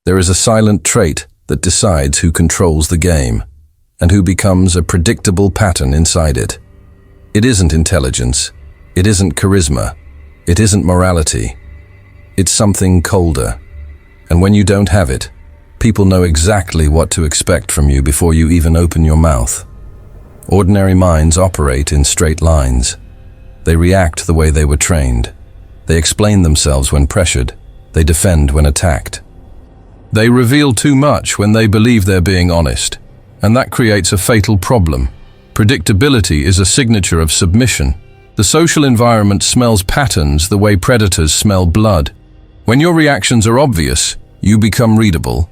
There is a silent trait that decides who controls the game and who becomes a predictable pattern inside it. It isn't intelligence. It isn't charisma. It isn't morality. It's something colder. And when you don't have it, people know exactly what to expect from you before you even open your mouth. Ordinary minds operate in straight lines. They react the way they were trained. They explain themselves when pressured. They defend when attacked. They reveal too much when they believe they're being honest, and that creates a fatal problem. Predictability is a signature of submission. The social environment smells patterns the way predators smell blood. When your reactions are obvious, you become readable.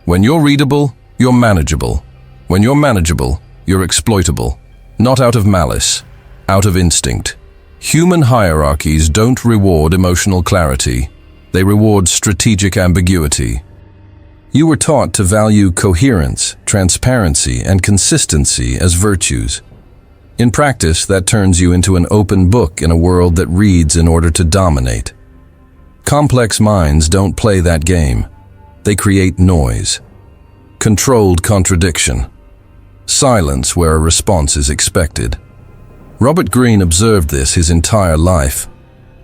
When you're readable, you're manageable. When you're manageable, you're exploitable. Not out of malice, out of instinct. Human hierarchies don't reward emotional clarity. They reward strategic ambiguity. You were taught to value coherence, transparency, and consistency as virtues. In practice, that turns you into an open book in a world that reads in order to dominate. Complex minds don't play that game. They create noise, controlled contradiction, silence where a response is expected. Robert Greene observed this his entire life.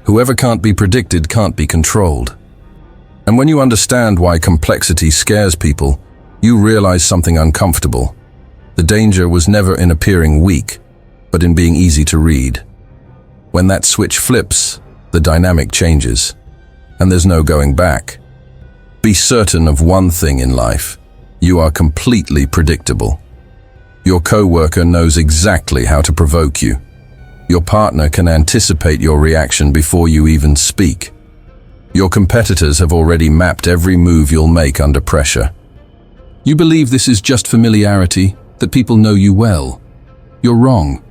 Whoever can't be predicted can't be controlled. And when you understand why complexity scares people, you realize something uncomfortable. The danger was never in appearing weak, but in being easy to read. When that switch flips, the dynamic changes, and there's no going back. Be certain of one thing in life: you are completely predictable. Your coworker knows exactly how to provoke you. Your partner can anticipate your reaction before you even speak. Your competitors have already mapped every move you'll make under pressure. You believe this is just familiarity, that people know you well. You're wrong.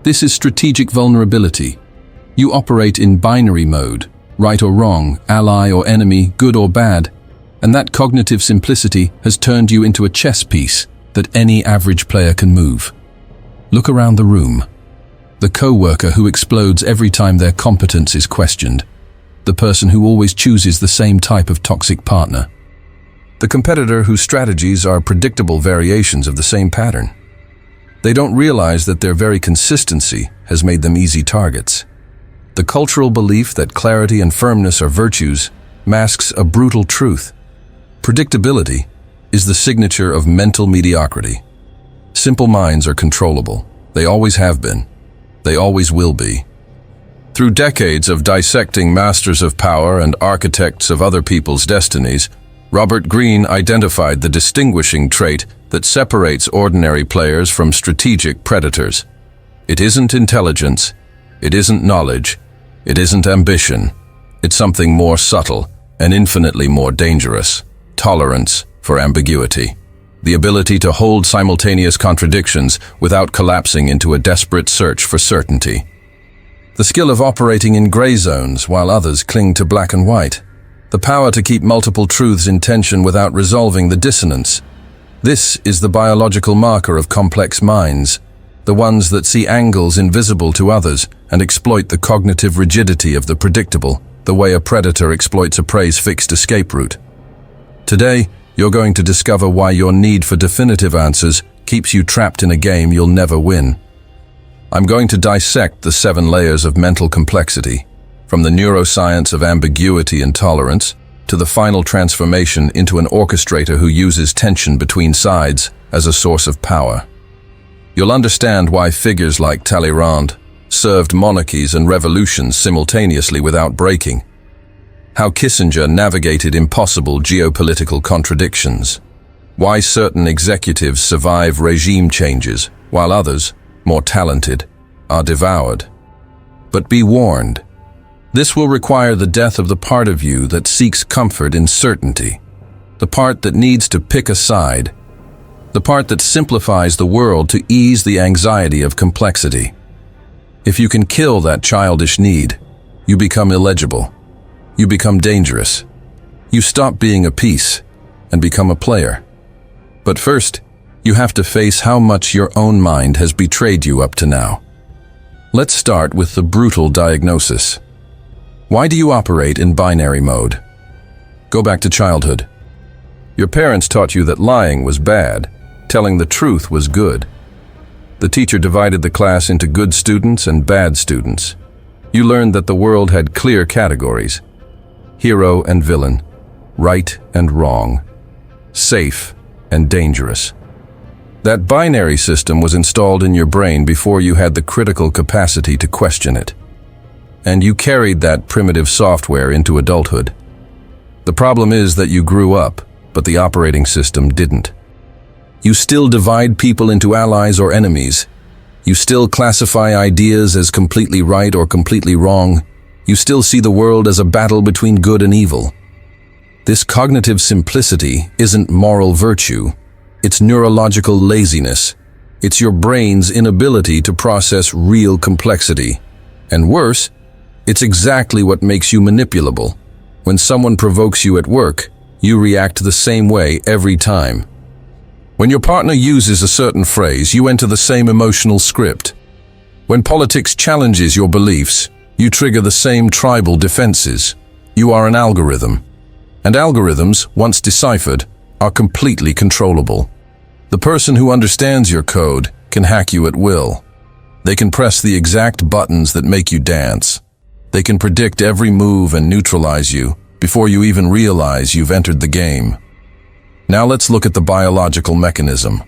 This is strategic vulnerability. You operate in binary mode, right or wrong, ally or enemy, good or bad, and that cognitive simplicity has turned you into a chess piece that any average player can move. Look around the room. The coworker who explodes every time their competence is questioned. The person who always chooses the same type of toxic partner. The competitor whose strategies are predictable variations of the same pattern. They don't realize that their very consistency has made them easy targets. The cultural belief that clarity and firmness are virtues masks a brutal truth. Predictability is the signature of mental mediocrity. Simple minds are controllable. They always have been. They always will be. Through decades of dissecting masters of power and architects of other people's destinies, Robert Greene identified the distinguishing trait that separates ordinary players from strategic predators. It isn't intelligence, it isn't knowledge, it isn't ambition. It's something more subtle and infinitely more dangerous: tolerance for ambiguity. The ability to hold simultaneous contradictions without collapsing into a desperate search for certainty. The skill of operating in gray zones while others cling to black and white. The power to keep multiple truths in tension without resolving the dissonance. This is the biological marker of complex minds, the ones that see angles invisible to others and exploit the cognitive rigidity of the predictable, the way a predator exploits a prey's fixed escape route. Today, you're going to discover why your need for definitive answers keeps you trapped in a game you'll never win. I'm going to dissect the 7 layers of mental complexity, from the neuroscience of ambiguity and tolerance to the final transformation into an orchestrator who uses tension between sides as a source of power. You'll understand why figures like Talleyrand served monarchies and revolutions simultaneously without breaking, how Kissinger navigated impossible geopolitical contradictions, why certain executives survive regime changes while others, more talented, are devoured. But be warned, this will require the death of the part of you that seeks comfort in certainty, the part that needs to pick a side, the part that simplifies the world to ease the anxiety of complexity. If you can kill that childish need, you become illegible. You become dangerous. You stop being a piece and become a player. But first, you have to face how much your own mind has betrayed you up to now. Let's start with the brutal diagnosis. Why do you operate in binary mode? Go back to childhood. Your parents taught you that lying was bad, telling the truth was good. The teacher divided the class into good students and bad students. You learned that the world had clear categories: hero and villain, right and wrong, safe and dangerous. That binary system was installed in your brain before you had the critical capacity to question it. And you carried that primitive software into adulthood. The problem is that you grew up, but the operating system didn't. You still divide people into allies or enemies. You still classify ideas as completely right or completely wrong. You still see the world as a battle between good and evil. This cognitive simplicity isn't moral virtue. It's neurological laziness. It's your brain's inability to process real complexity. And worse, it's exactly what makes you manipulable. When someone provokes you at work, you react the same way every time. When your partner uses a certain phrase, you enter the same emotional script. When politics challenges your beliefs, you trigger the same tribal defenses. You are an algorithm. And algorithms, once deciphered, are completely controllable. The person who understands your code can hack you at will. They can press the exact buttons that make you dance. They can predict every move and neutralize you before you even realize you've entered the game. Now let's look at the biological mechanism.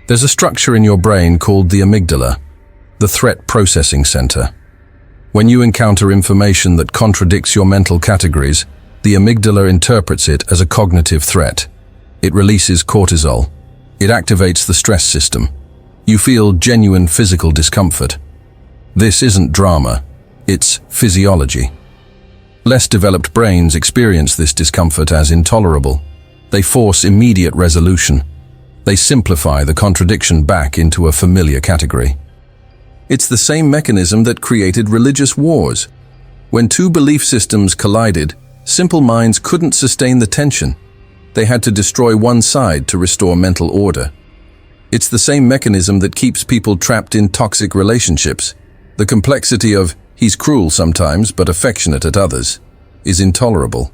There's a structure in your brain called the amygdala, the threat processing center. When you encounter information that contradicts your mental categories, the amygdala interprets it as a cognitive threat. It releases cortisol. It activates the stress system. You feel genuine physical discomfort. This isn't drama, it's physiology. Less developed brains experience this discomfort as intolerable. They force immediate resolution. They simplify the contradiction back into a familiar category. It's the same mechanism that created religious wars. When two belief systems collided, simple minds couldn't sustain the tension. They had to destroy one side to restore mental order. It's the same mechanism that keeps people trapped in toxic relationships. The complexity of "he's cruel sometimes but affectionate at others" is intolerable.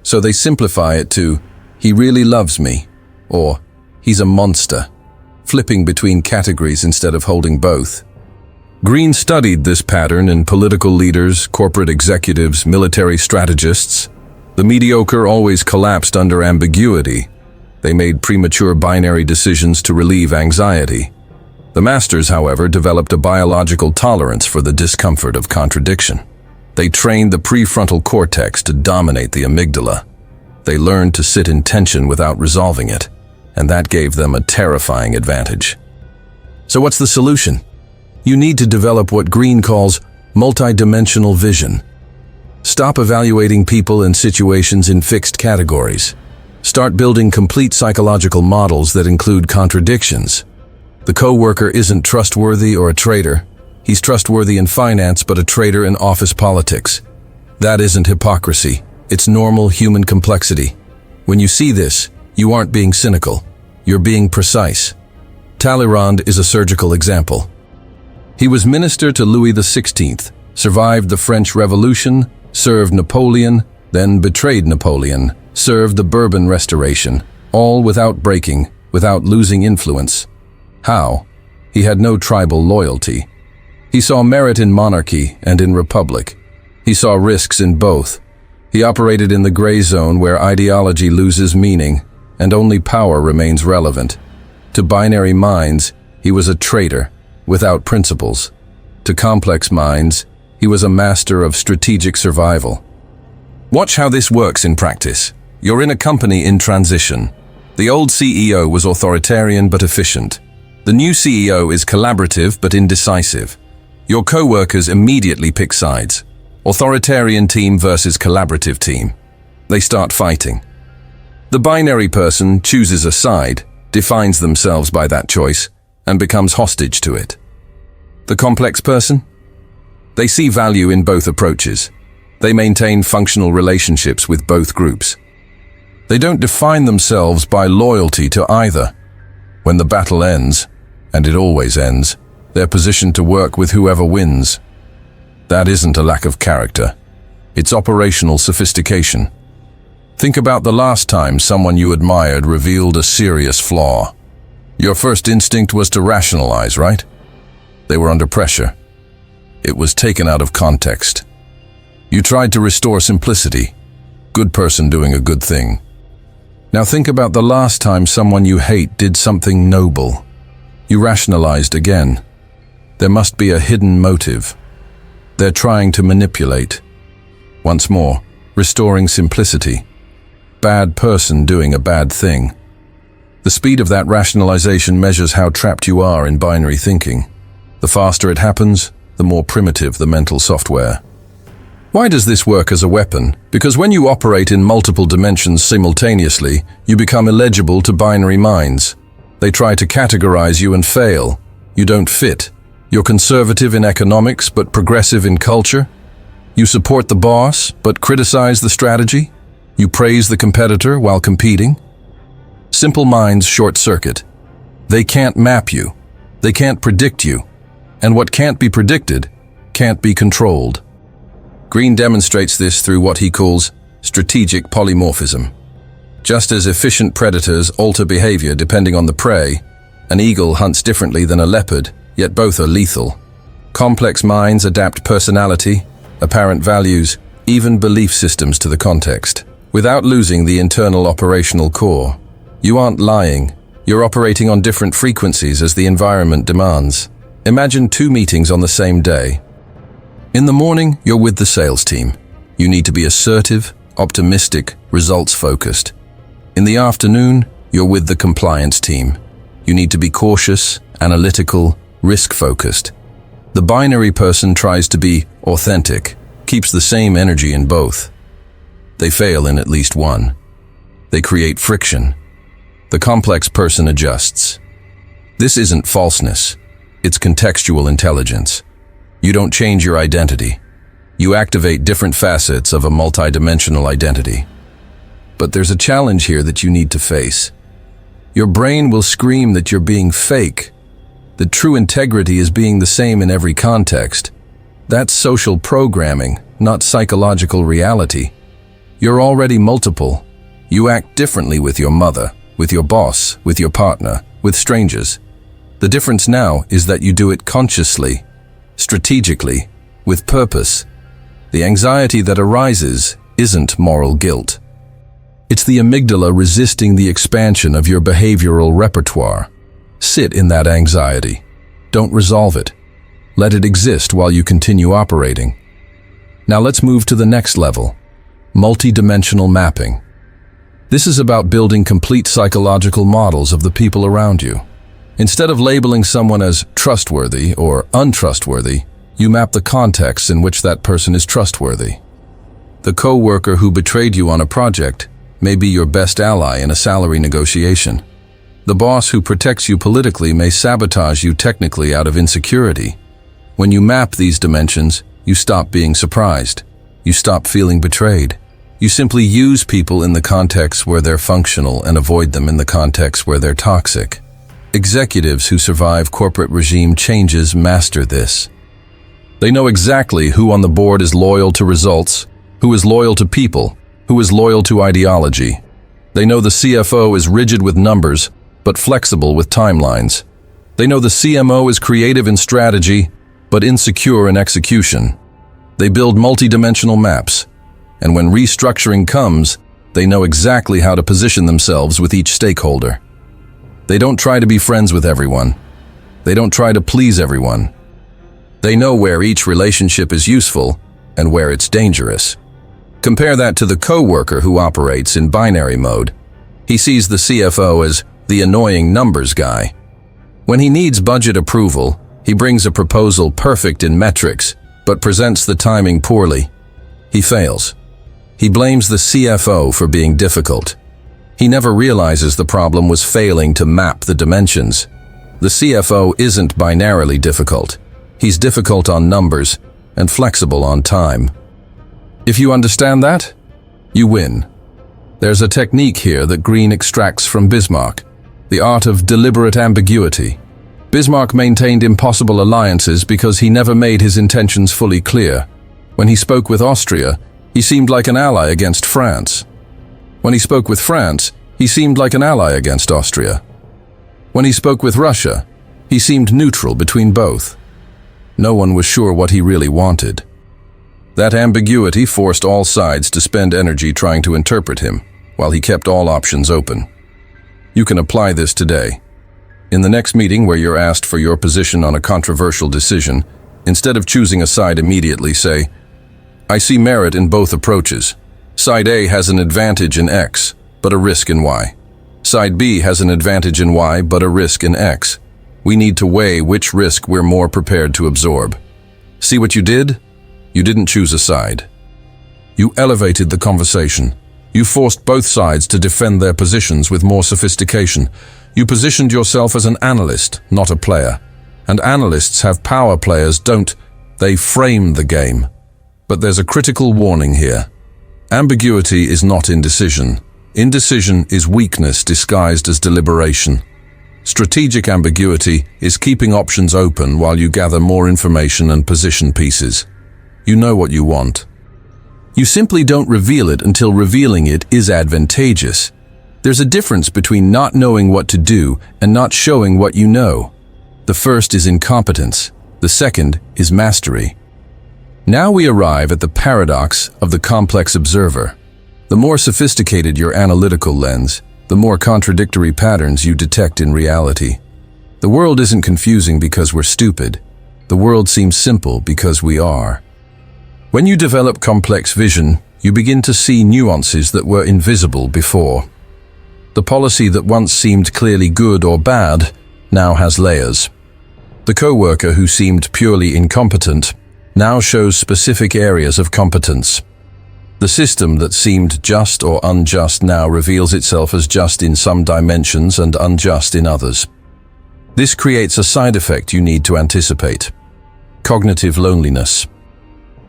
So they simplify it to "he really loves me" or "he's a monster," flipping between categories instead of holding both. Greene studied this pattern in political leaders, corporate executives, military strategists. The mediocre always collapsed under ambiguity. They made premature binary decisions to relieve anxiety. The masters, however, developed a biological tolerance for the discomfort of contradiction. They trained the prefrontal cortex to dominate the amygdala. They learned to sit in tension without resolving it, and that gave them a terrifying advantage. So what's the solution? You need to develop what Greene calls multidimensional vision. Stop evaluating people and situations in fixed categories. Start building complete psychological models that include contradictions. The coworker isn't trustworthy or a traitor. He's trustworthy in finance but a traitor in office politics. That isn't hypocrisy. It's normal human complexity. When you see this, you aren't being cynical. You're being precise. Talleyrand is a surgical example. He was minister to Louis XVI, survived the French Revolution, served Napoleon, then betrayed Napoleon, served the Bourbon Restoration, all without breaking, without losing influence. How? He had no tribal loyalty. He saw merit in monarchy and in republic. He saw risks in both. He operated in the gray zone where ideology loses meaning and only power remains relevant. To binary minds, he was a traitor, without principles. To complex minds, he was a master of strategic survival. Watch how this works in practice. You're in a company in transition. The old CEO was authoritarian but efficient. The new CEO is collaborative but indecisive. Your co-workers immediately pick sides. Authoritarian team versus collaborative team. They start fighting. The binary person chooses a side, defines themselves by that choice, and becomes hostage to it. The complex person? They see value in both approaches. They maintain functional relationships with both groups. They don't define themselves by loyalty to either. When the battle ends, and it always ends, they're positioned to work with whoever wins. That isn't a lack of character. It's operational sophistication. Think about the last time someone you admired revealed a serious flaw. Your first instinct was to rationalize, right? They were under pressure. It was taken out of context. You tried to restore simplicity. Good person doing a good thing. Now think about the last time someone you hate did something noble. You rationalized again. There must be a hidden motive. They're trying to manipulate. Once more, restoring simplicity. Bad person doing a bad thing. The speed of that rationalization measures how trapped you are in binary thinking. The faster it happens, the more primitive the mental software. Why does this work as a weapon? Because when you operate in multiple dimensions simultaneously, you become illegible to binary minds. They try to categorize you and fail. You don't fit. You're conservative in economics but progressive in culture. You support the boss but criticize the strategy. You praise the competitor while competing. Simple minds short-circuit. They can't map you. They can't predict you. And what can't be predicted can't be controlled. Greene demonstrates this through what he calls strategic polymorphism. Just as efficient predators alter behavior depending on the prey, an eagle hunts differently than a leopard, yet both are lethal. Complex minds adapt personality, apparent values, even belief systems to the context, without losing the internal operational core. You aren't lying. You're operating on different frequencies as the environment demands. Imagine 2 meetings on the same day. In the morning, you're with the sales team. You need to be assertive, optimistic, results-focused. In the afternoon, you're with the compliance team. You need to be cautious, analytical, risk-focused. The binary person tries to be authentic, keeps the same energy in both. They fail in at least one. They create friction. The complex person adjusts. This isn't falseness. It's contextual intelligence. You don't change your identity. You activate different facets of a multidimensional identity. But there's a challenge here that you need to face. Your brain will scream that you're being fake, that true integrity is being the same in every context. That's social programming, not psychological reality. You're already multiple. You act differently with your mother, with your boss, with your partner, with strangers. The difference now is that you do it consciously, strategically, with purpose. The anxiety that arises isn't moral guilt. It's the amygdala resisting the expansion of your behavioral repertoire. Sit in that anxiety. Don't resolve it. Let it exist while you continue operating. Now let's move to the next level. Multidimensional mapping. This is about building complete psychological models of the people around you. Instead of labeling someone as trustworthy or untrustworthy, you map the contexts in which that person is trustworthy. The co-worker who betrayed you on a project may be your best ally in a salary negotiation. The boss who protects you politically may sabotage you technically out of insecurity. When you map these dimensions, you stop being surprised. You stop feeling betrayed. You simply use people in the contexts where they're functional and avoid them in the contexts where they're toxic. Executives who survive corporate regime changes master this. They know exactly who on the board is loyal to results, who is loyal to people, who is loyal to ideology. They know the CFO is rigid with numbers, but flexible with timelines. They know the CMO is creative in strategy, but insecure in execution. They build multidimensional maps, and when restructuring comes, they know exactly how to position themselves with each stakeholder. They don't try to be friends with everyone. They don't try to please everyone. They know where each relationship is useful and where it's dangerous. Compare that to the coworker who operates in binary mode. He sees the CFO as the annoying numbers guy. When he needs budget approval, he brings a proposal perfect in metrics, but presents the timing poorly. He fails. He blames the CFO for being difficult. He never realizes the problem was failing to map the dimensions. The CFO isn't binarily difficult. He's difficult on numbers and flexible on time. If you understand that, you win. There's a technique here that Greene extracts from Bismarck, the art of deliberate ambiguity. Bismarck maintained impossible alliances because he never made his intentions fully clear. When he spoke with Austria, he seemed like an ally against France. When he spoke with France, he seemed like an ally against Austria. When he spoke with Russia, he seemed neutral between both. No one was sure what he really wanted. That ambiguity forced all sides to spend energy trying to interpret him, while he kept all options open. You can apply this today. In the next meeting where you're asked for your position on a controversial decision, instead of choosing a side immediately, say, "I see merit in both approaches. Side A has an advantage in X, but a risk in Y. Side B has an advantage in Y, but a risk in X. We need to weigh which risk we're more prepared to absorb." See what you did? You didn't choose a side. You elevated the conversation. You forced both sides to defend their positions with more sophistication. You positioned yourself as an analyst, not a player. And analysts have power, players don't. They frame the game. But there's a critical warning here. Ambiguity is not indecision. Indecision is weakness disguised as deliberation. Strategic ambiguity is keeping options open while you gather more information and position pieces. You know what you want. You simply don't reveal it until revealing it is advantageous. There's a difference between not knowing what to do and not showing what you know. The first is incompetence. The second is mastery. Now we arrive at the paradox of the complex observer. The more sophisticated your analytical lens, the more contradictory patterns you detect in reality. The world isn't confusing because we're stupid. The world seems simple because we are. When you develop complex vision, you begin to see nuances that were invisible before. The policy that once seemed clearly good or bad now has layers. The coworker who seemed purely incompetent now shows specific areas of competence. The system that seemed just or unjust now reveals itself as just in some dimensions and unjust in others. This creates a side effect you need to anticipate: cognitive loneliness.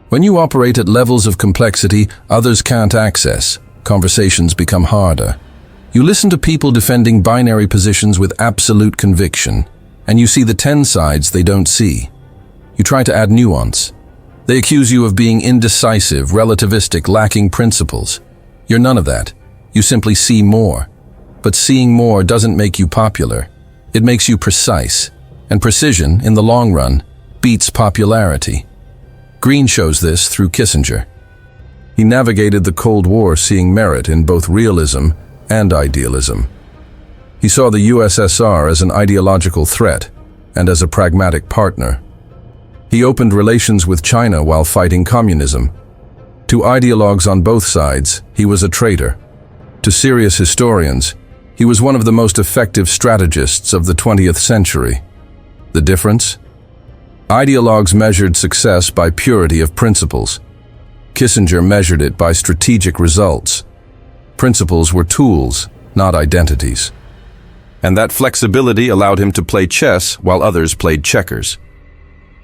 When you operate at levels of complexity others can't access, conversations become harder. You listen to people defending binary positions with absolute conviction, and you see the 10 sides they don't see. You try to add nuance. They accuse you of being indecisive, relativistic, lacking principles. You're none of that. You simply see more. But seeing more doesn't make you popular. It makes you precise. And precision, in the long run, beats popularity. Greene shows this through Kissinger. He navigated the Cold War seeing merit in both realism and idealism. He saw the USSR as an ideological threat and as a pragmatic partner. He opened relations with China while fighting communism. To ideologues on both sides, he was a traitor. To serious historians, he was one of the most effective strategists of the 20th century. The difference? Ideologues measured success by purity of principles. Kissinger measured it by strategic results. Principles were tools, not identities. And that flexibility allowed him to play chess while others played checkers.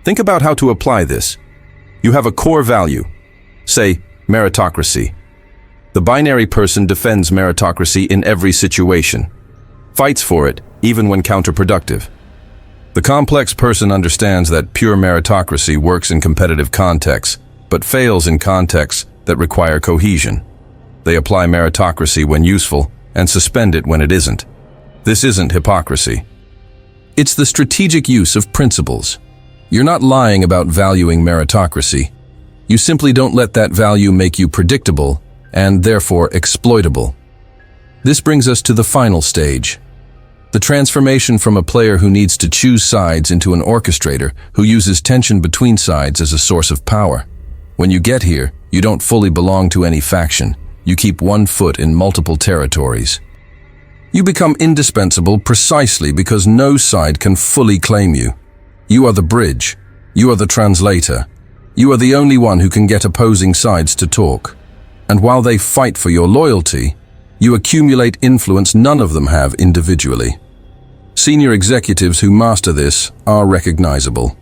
Think about how to apply this. You have a core value, say meritocracy. The binary person defends meritocracy in every situation, fights for it even when counterproductive. The complex person understands that pure meritocracy works in competitive contexts, but fails in contexts that require cohesion. They apply meritocracy when useful and suspend it when it isn't. This isn't hypocrisy. It's the strategic use of principles. You're not lying about valuing meritocracy. You simply don't let that value make you predictable and therefore exploitable. This brings us to the final stage. The transformation from a player who needs to choose sides into an orchestrator who uses tension between sides as a source of power. When you get here, you don't fully belong to any faction. You keep one foot in multiple territories. You become indispensable precisely because no side can fully claim you. You are the bridge. You are the translator. You are the only one who can get opposing sides to talk. And while they fight for your loyalty, you accumulate influence none of them have individually. Senior executives who master this are recognizable.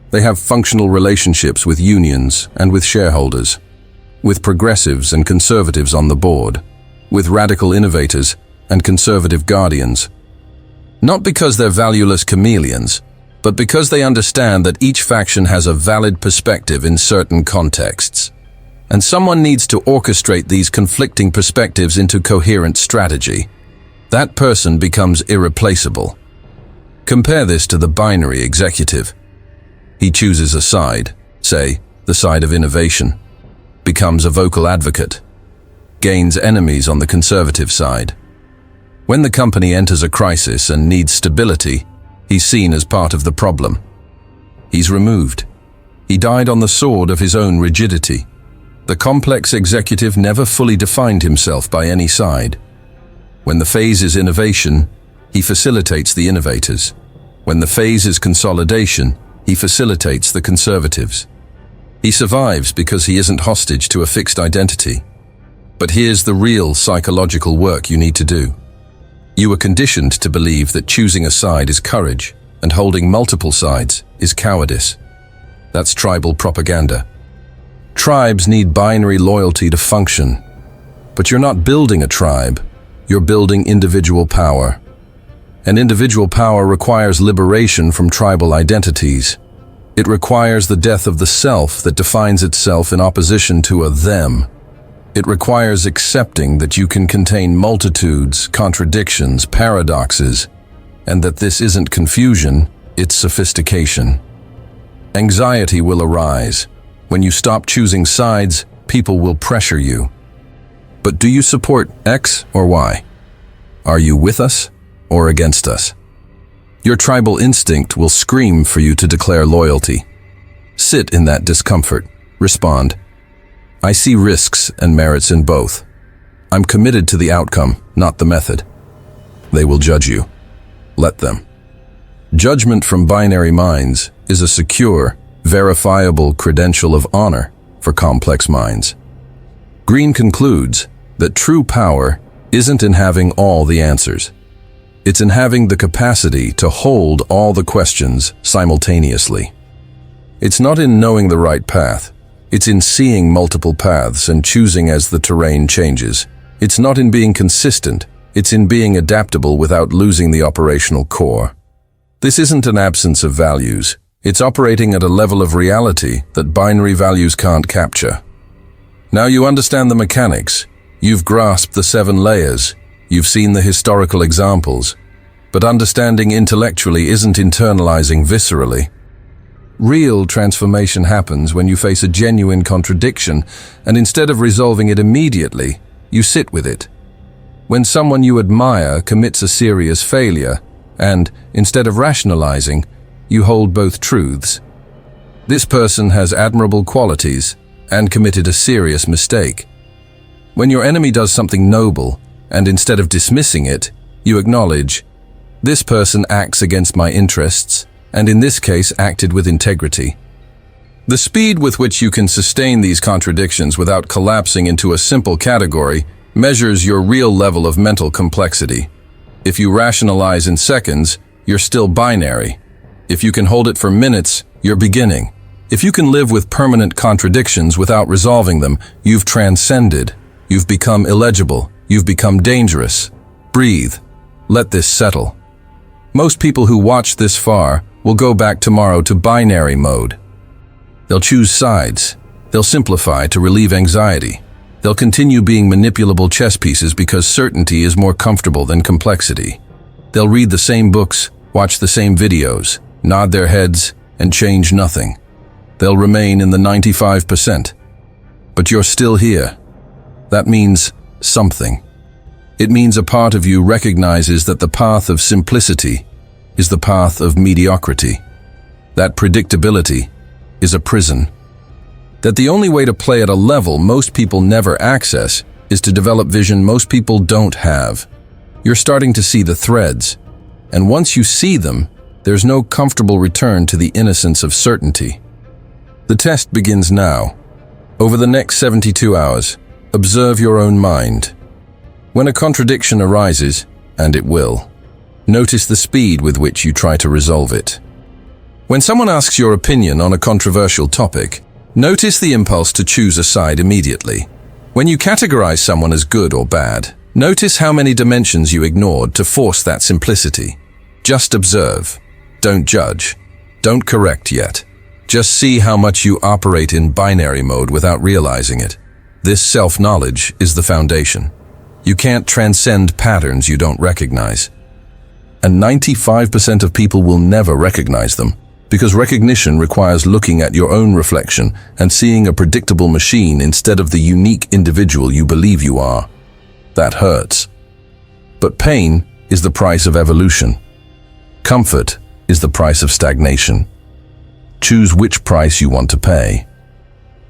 They have functional relationships with unions and with shareholders, with progressives and conservatives on the board, with radical innovators and conservative guardians. Not because they're valueless chameleons, but because they understand that each faction has a valid perspective in certain contexts. and someone needs to orchestrate these conflicting perspectives into coherent strategy. That person becomes irreplaceable. Compare this to the binary executive. He chooses a side, say, the side of innovation, becomes a vocal advocate, gains enemies on the conservative side. When the company enters a crisis and needs stability, he's seen as part of the problem. He's removed. He died on the sword of his own rigidity. The complex executive never fully defined himself by any side. When the phase is innovation, he facilitates the innovators. When the phase is consolidation, he facilitates the conservatives. He survives because he isn't hostage to a fixed identity. But here's the real psychological work you need to do. You are conditioned to believe that choosing a side is courage and holding multiple sides is cowardice. That's tribal propaganda. Tribes need binary loyalty to function. But you're not building a tribe, you're building individual power. And individual power requires liberation from tribal identities. It requires the death of the self that defines itself in opposition to a them. It requires accepting that you can contain multitudes, contradictions, paradoxes, and that this isn't confusion, it's sophistication. Anxiety will arise. When you stop choosing sides, people will pressure you. But do you support X or Y? Are you with us or against us? Your tribal instinct will scream for you to declare loyalty. Sit in that discomfort. Respond. I see risks and merits in both. I'm committed to the outcome, not the method. They will judge you. Let them. Judgment from binary minds is a secure, verifiable credential of honor for complex minds. Greene concludes that true power isn't in having all the answers. It's in having the capacity to hold all the questions simultaneously. It's not in knowing the right path. It's in seeing multiple paths and choosing as the terrain changes. It's not in being consistent. It's in being adaptable without losing the operational core. This isn't an absence of values. It's operating at a level of reality that binary values can't capture. Now you understand the mechanics. You've grasped the 7 layers. You've seen the historical examples. But understanding intellectually isn't internalizing viscerally. Real transformation happens when you face a genuine contradiction, and instead of resolving it immediately, you sit with it. When someone you admire commits a serious failure, and, instead of rationalizing, you hold both truths. This person has admirable qualities and committed a serious mistake. When your enemy does something noble, and instead of dismissing it, you acknowledge, this person acts against my interests, and in this case acted with integrity. The speed with which you can sustain these contradictions without collapsing into a simple category measures your real level of mental complexity. If you rationalize in seconds, you're still binary. If you can hold it for minutes, you're beginning. If you can live with permanent contradictions without resolving them, you've transcended. You've become illegible. You've become dangerous. Breathe. Let this settle. Most people who watch this far will go back tomorrow to binary mode. They'll choose sides. They'll simplify to relieve anxiety. They'll continue being manipulable chess pieces because certainty is more comfortable than complexity. They'll read the same books, watch the same videos, nod their heads, and change nothing. They'll remain in the 95%. But you're still here. That means something. It means a part of you recognizes that the path of simplicity is the path of mediocrity. That predictability is a prison. That the only way to play at a level most people never access is to develop vision most people don't have. You're starting to see the threads, and once you see them, there's no comfortable return to the innocence of certainty. The test begins now. Over the next 72 hours, observe your own mind. When a contradiction arises, and it will, notice the speed with which you try to resolve it. When someone asks your opinion on a controversial topic, notice the impulse to choose a side immediately. When you categorize someone as good or bad, notice how many dimensions you ignored to force that simplicity. Just observe. Don't judge. Don't correct yet. Just see how much you operate in binary mode without realizing it. This self-knowledge is the foundation. You can't transcend patterns you don't recognize. And 95% of people will never recognize them, because recognition requires looking at your own reflection and seeing a predictable machine instead of the unique individual you believe you are. That hurts. But pain is the price of evolution. Comfort is the price of stagnation. Choose which price you want to pay.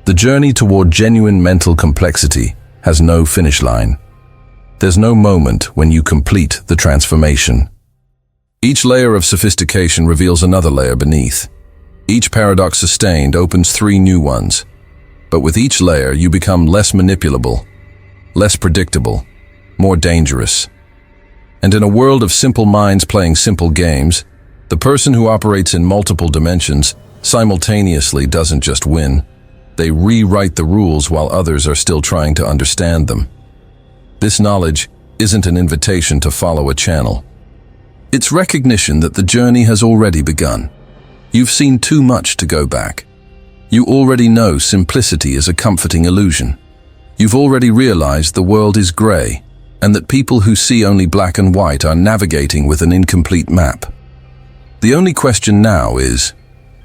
The journey toward genuine mental complexity has no finish line. There's no moment when you complete the transformation. Each layer of sophistication reveals another layer beneath. Each paradox sustained opens 3 new ones. But with each layer, you become less manipulable, less predictable, more dangerous. And in a world of simple minds playing simple games, the person who operates in multiple dimensions simultaneously doesn't just win. They rewrite the rules while others are still trying to understand them. This knowledge isn't an invitation to follow a channel. It's recognition that the journey has already begun. You've seen too much to go back. You already know simplicity is a comforting illusion. You've already realized the world is gray, and that people who see only black and white are navigating with an incomplete map. The only question now is,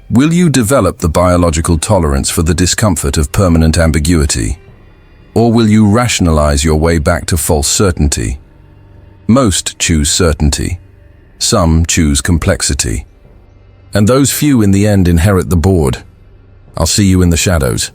will you develop the biological tolerance for the discomfort of permanent ambiguity? Or will you rationalize your way back to false certainty? Most choose certainty. Some choose complexity. And those few in the end inherit the board. I'll see you in the shadows.